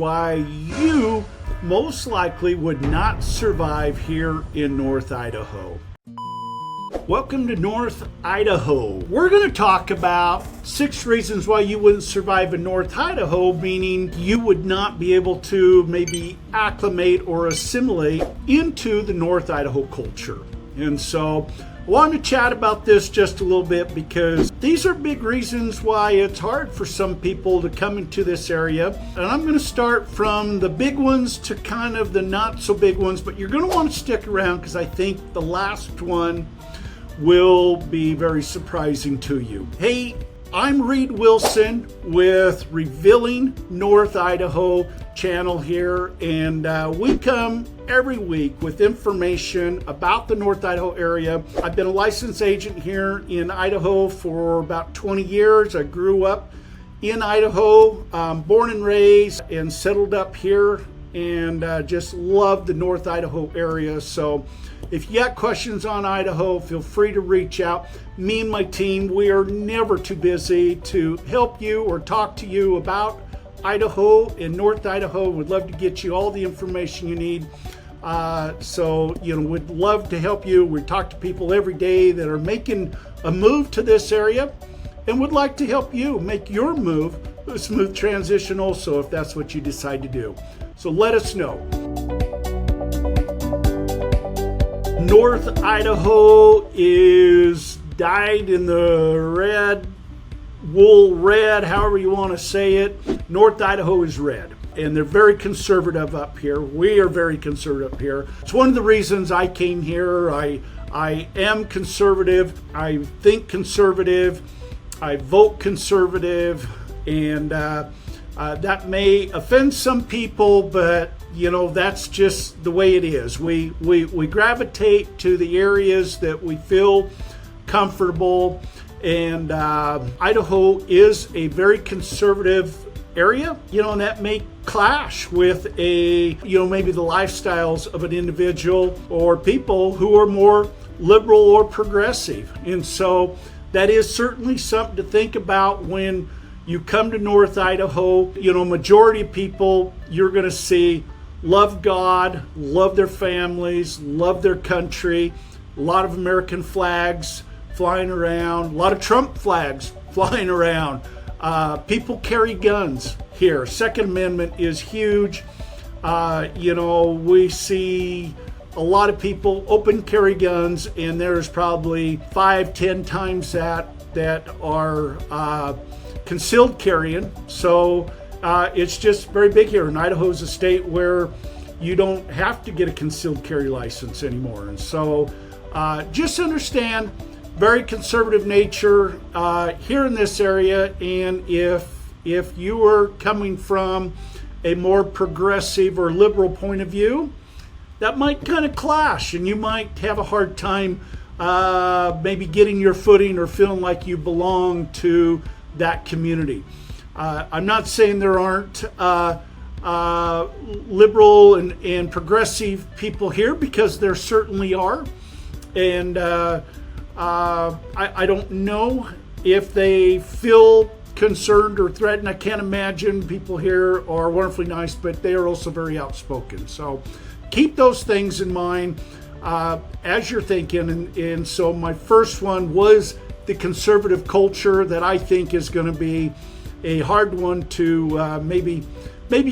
why you most likely would not survive here in North Idaho. Welcome to North Idaho. We're going to talk about 6 reasons why you wouldn't survive in North Idaho, meaning you would not be able to maybe acclimate or assimilate into the North Idaho culture. And so I wanted to chat about this just a little bit because these are big reasons why it's hard for some people to come into this area. And I'm going to start from the big ones to kind of the not so big ones, but you're going to want to stick around because I think the last one will be very surprising to you. Hey, I'm Reed Wilson with Revealing North Idaho channel here, and we come every week with information about the North Idaho area. I've been a licensed agent here in Idaho for about 20 years. I grew up in Idaho, born and raised, and settled up here, and just love the North Idaho area. So if you got questions on Idaho, feel free to reach out. Me and my team, we are never too busy to help you or talk to you about Idaho and North Idaho. We'd love to get you all the information you need. We'd love to help you. We talk to people every day that are making a move to this area and would like to help you make your move a smooth transition also, if that's what you decide to do. So let us know. North Idaho is dyed in the red, wool red, however you want to say it. North Idaho is red, and they're very conservative up here. We are very conservative up here. It's one of the reasons I came here. I am conservative. I think conservative. I vote conservative, and that may offend some people, but that's just the way it is. We gravitate to the areas that we feel comfortable, and Idaho is a very conservative area, and that may clash with maybe the lifestyles of an individual or people who are more liberal or progressive. And so that is certainly something to think about when you come to North Idaho. Majority of people you're going to see love God, love their families, love their country. A lot of American flags flying around, a lot of Trump flags flying around. People carry guns here. Second Amendment is huge. We see a lot of people open carry guns, and there's probably 5-10 times that are concealed carrying. So it's just very big here. And Idaho is a state where you don't have to get a concealed carry license anymore. And so just understand, very conservative nature here in this area. And if you are coming from a more progressive or liberal point of view, that might kind of clash, and you might have a hard time maybe getting your footing or feeling like you belong to that community. I'm not saying there aren't liberal and progressive people here, because there certainly are. And I don't know if they feel concerned or threatened. I can't imagine. People here are wonderfully nice, but they are also very outspoken. So keep those things in mind as you're thinking. And so my first one was the conservative culture, that I think is going to be a hard one to maybe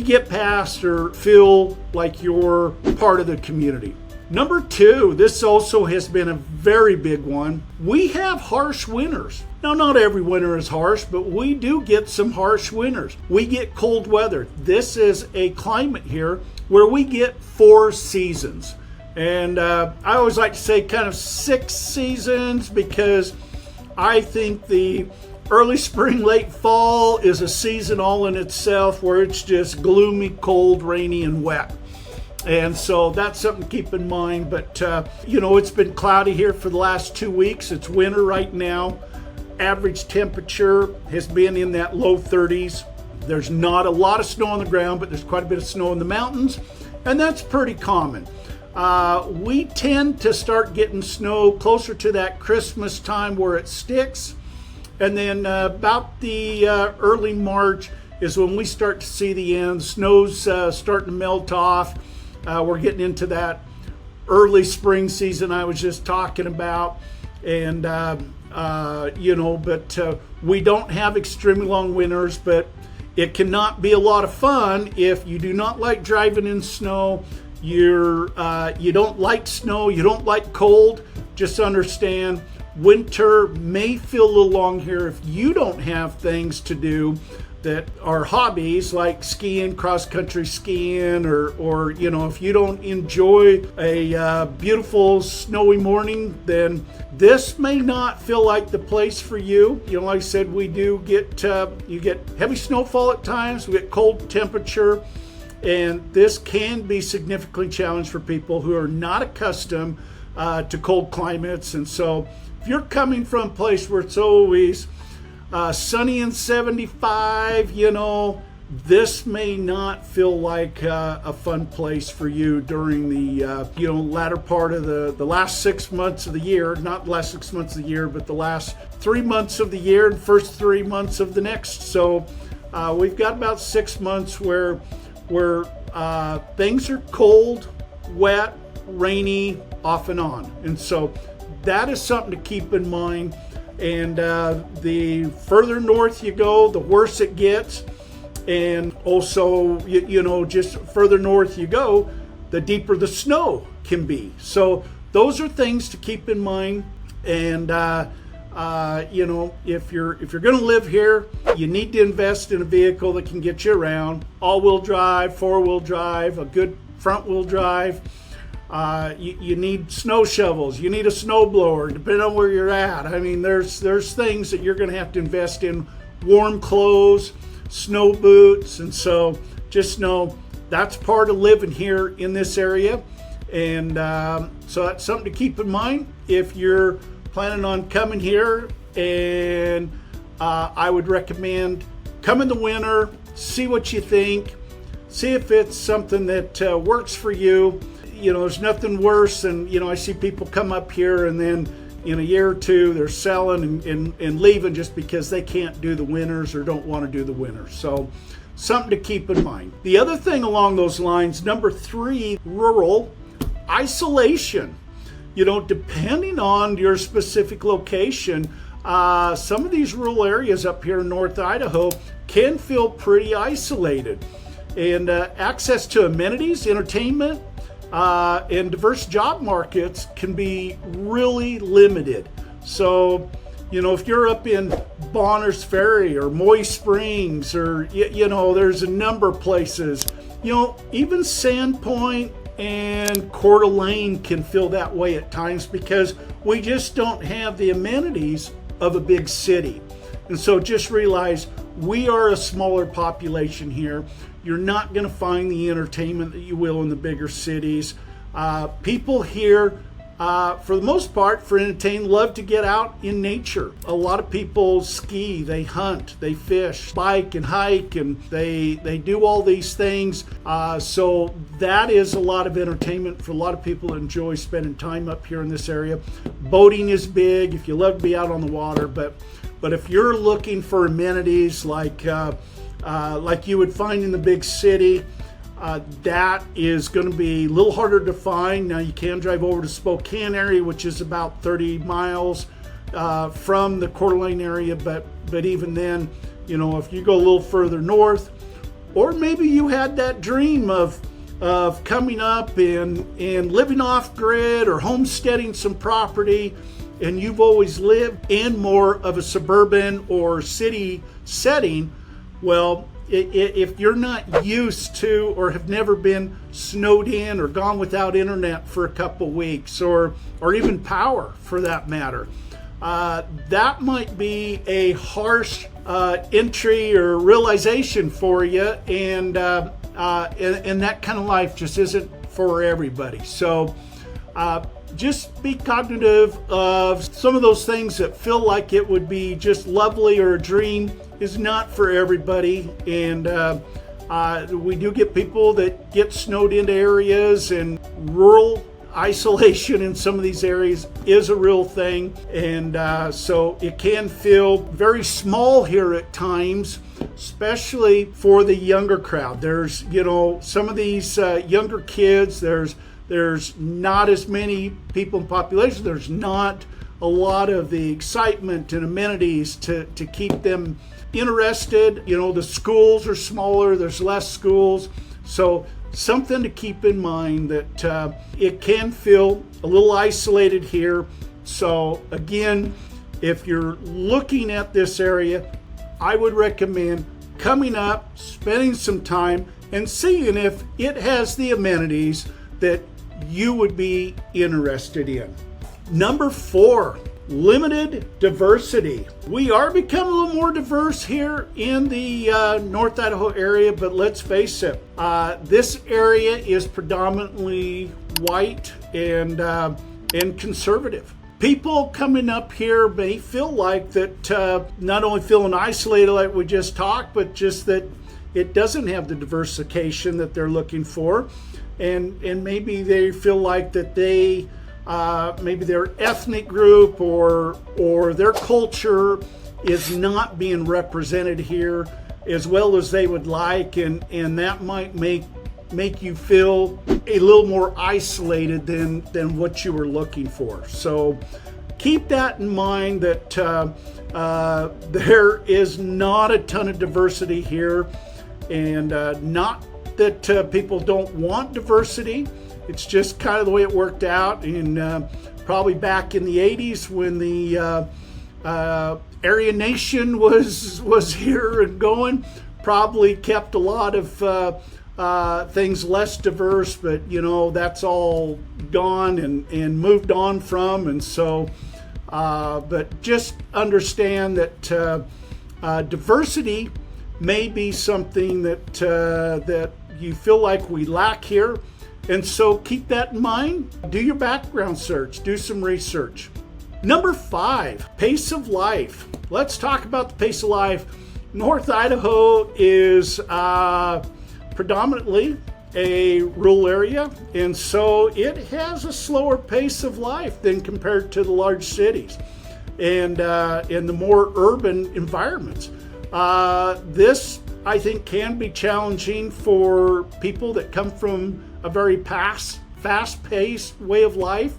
get past or feel like you're part of the community. Number 2, this also has been a very big one. We have harsh winters. Now, not every winter is harsh, but we do get some harsh winters. We get cold weather. This is a climate here where we get 4 seasons. And I always like to say kind of 6 seasons, because I think the early spring, late fall is a season all in itself, where it's just gloomy, cold, rainy, and wet. And so that's something to keep in mind. But, it's been cloudy here for the last 2 weeks. It's winter right now. Average temperature has been in that low 30s. There's not a lot of snow on the ground, but there's quite a bit of snow in the mountains, and that's pretty common. We tend to start getting snow closer to that Christmas time where it sticks. And then about the early March, is when we start to see the end. Snow's starting to melt off. We're getting into that early spring season I was just talking about. And, but we don't have extremely long winters, but it cannot be a lot of fun if you do not like driving in snow. You don't like snow, you don't like cold. Just understand, winter may feel a little long here if you don't have things to do that are hobbies like skiing, cross-country skiing, or if you don't enjoy a beautiful snowy morning, then this may not feel like the place for you. Like I said, we do get you get heavy snowfall at times, we get cold temperature, and this can be significantly challenged for people who are not accustomed to cold climates. And so if you're coming from a place where it's always sunny and 75, this may not feel like a fun place for you during the latter part of the last 6 months of the year. Not the last 6 months of the year, but the last 3 months of the year and first 3 months of the next. So we've got about 6 months where things are cold, wet, rainy, off and on. And so that is something to keep in mind. And the further north you go, the worse it gets. And also, just further north you go, the deeper the snow can be. So those are things to keep in mind. And if you're going to live here, you need to invest in a vehicle that can get you around. All-wheel drive, four-wheel drive, a good front-wheel drive. You need snow shovels. You need a snowblower, depending on where you're at. I mean, there's things that you're going to have to invest in. Warm clothes, snow boots, and so just know that's part of living here in this area. And so that's something to keep in mind if you're planning on coming here. And I would recommend come in the winter, see what you think, see if it's something that works for you. There's nothing worse than, I see people come up here and then in a year or two they're selling and leaving just because they can't do the winters or don't want to do the winters. So something to keep in mind. The other thing along those lines, number 3, rural isolation. Depending on your specific location, some of these rural areas up here in North Idaho can feel pretty isolated. And access to amenities, entertainment, and diverse job markets can be really limited. So, if you're up in Bonners Ferry or Moy Springs or, there's a number of places, even Sandpoint and Coeur d'Alene can feel that way at times because we just don't have the amenities of a big city. And so just realize we are a smaller population here. You're not going to find the entertainment that you will in the bigger cities. People here, for the most part, for entertainment, love to get out in nature. A lot of people ski, they hunt, they fish, bike and hike, and they do all these things. So that is a lot of entertainment for a lot of people that enjoy spending time up here in this area. Boating is big if you love to be out on the water, but if you're looking for amenities like you would find in the big city, that is going to be a little harder to find. Now you can drive over to Spokane area, which is about 30 miles from the Coeur d'Alene area, but even then, if you go a little further north, or maybe you had that dream of coming up and living off grid or homesteading some property, and you've always lived in more of a suburban or city setting, well, if you're not used to or have never been snowed in or gone without internet for a couple weeks or even power for that matter, that might be a harsh entry or realization for you, and that kind of life just isn't for everybody. So just be cognitive of some of those things that feel like it would be just lovely or a dream is not for everybody. And we do get people that get snowed into areas, and rural isolation in some of these areas is a real thing. And so it can feel very small here at times. especially for the younger crowd. There's, some of these younger kids, there's not as many people in population. There's not a lot of the excitement and amenities to keep them interested. The schools are smaller, there's less schools. So something to keep in mind, that it can feel a little isolated here. So again, if you're looking at this area, I would recommend coming up, spending some time, and seeing if it has the amenities that you would be interested in. Number 4, limited diversity. We are becoming a little more diverse here in the North Idaho area, but let's face it, this area is predominantly white and conservative. People coming up here may feel like that, not only feeling isolated like we just talked, but just that it doesn't have the diversification that they're looking for. And maybe they feel like that maybe their ethnic group or their culture is not being represented here as well as they would like, and that might make you feel a little more isolated than what you were looking for. So keep that in mind, that there is not a ton of diversity here, and not that people don't want diversity. It's just kind of the way it worked out. And probably back in the 80s when the Aryan Nation was here and going, probably kept a lot of things less diverse, but that's all gone and moved on from. And so, but just understand that diversity may be something that you feel like we lack here. And so keep that in mind. Do your background search, do some research. Number 5, pace of life. Let's talk about the pace of life. North Idaho is predominantly a rural area, and so it has a slower pace of life than compared to the large cities and in the more urban environments. This, I think, can be challenging for people that come from a very fast-paced way of life.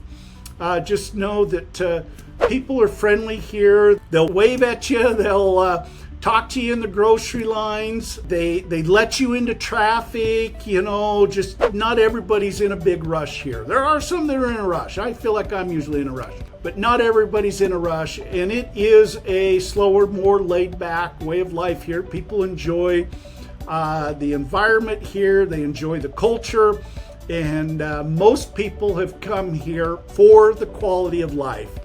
Just know that people are friendly here. They'll wave at you. They'll talk to you in the grocery lines. They let you into traffic. Just not everybody's in a big rush here. There are some that are in a rush. I feel like I'm usually in a rush, but not everybody's in a rush. And it is a slower, more laid-back way of life here. People enjoy the environment here. They enjoy the culture. And most people have come here for the quality of life.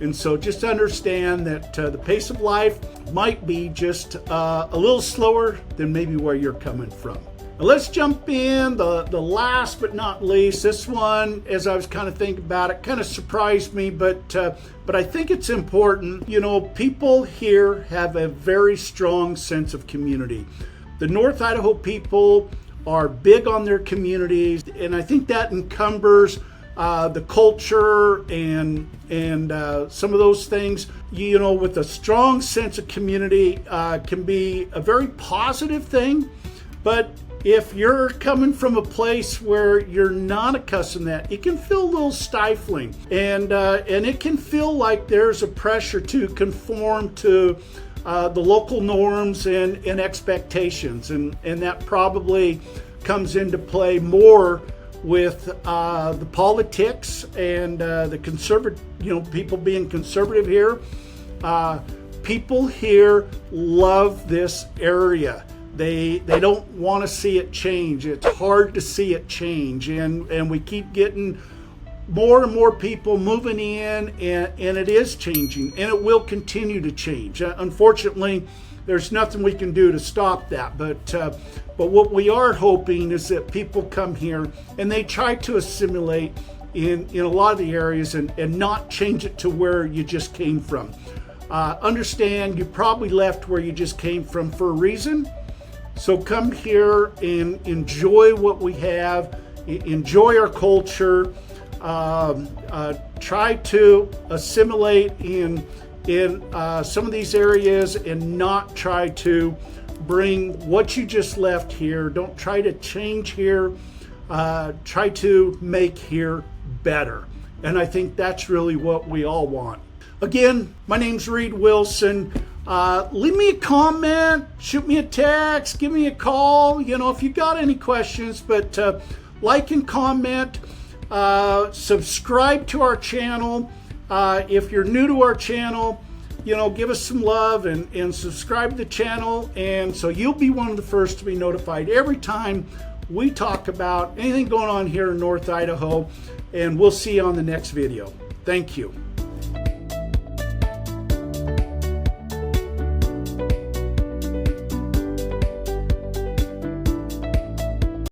And so just understand that the pace of life might be just a little slower than maybe where you're coming from. Now let's jump in, the last but not least. This one, as I was kind of thinking about it, kind of surprised me, but I think it's important. People here have a very strong sense of community. The North Idaho people are big on their communities, and I think that encumbers the culture and some of those things. With a strong sense of community can be a very positive thing, but if you're coming from a place where you're not accustomed to that, it can feel a little stifling, and it can feel like there's a pressure to conform to the local norms and expectations, and that probably comes into play more with the politics and the conservative, people being conservative here. People here love this area. They don't want to see it change. It's hard to see it change, and we keep getting more and more people moving in, and it is changing, and it will continue to change. Unfortunately, there's nothing we can do to stop that, but what we are hoping is that people come here and they try to assimilate in a lot of the areas and not change it to where you just came from. Understand you probably left where you just came from for a reason. So come here and enjoy what we have, enjoy our culture, try to assimilate in some of these areas and not try to bring what you just left here. Don't try to change here. Try to make here better. And I think that's really what we all want. Again, my name's Reed Wilson. Leave me a comment, shoot me a text, give me a call, if you got any questions. But like and comment, subscribe to our channel. If you're new to our channel, give us some love and subscribe to the channel, and so you'll be one of the first to be notified every time we talk about anything going on here in North Idaho. And we'll see you on the next video. Thank you.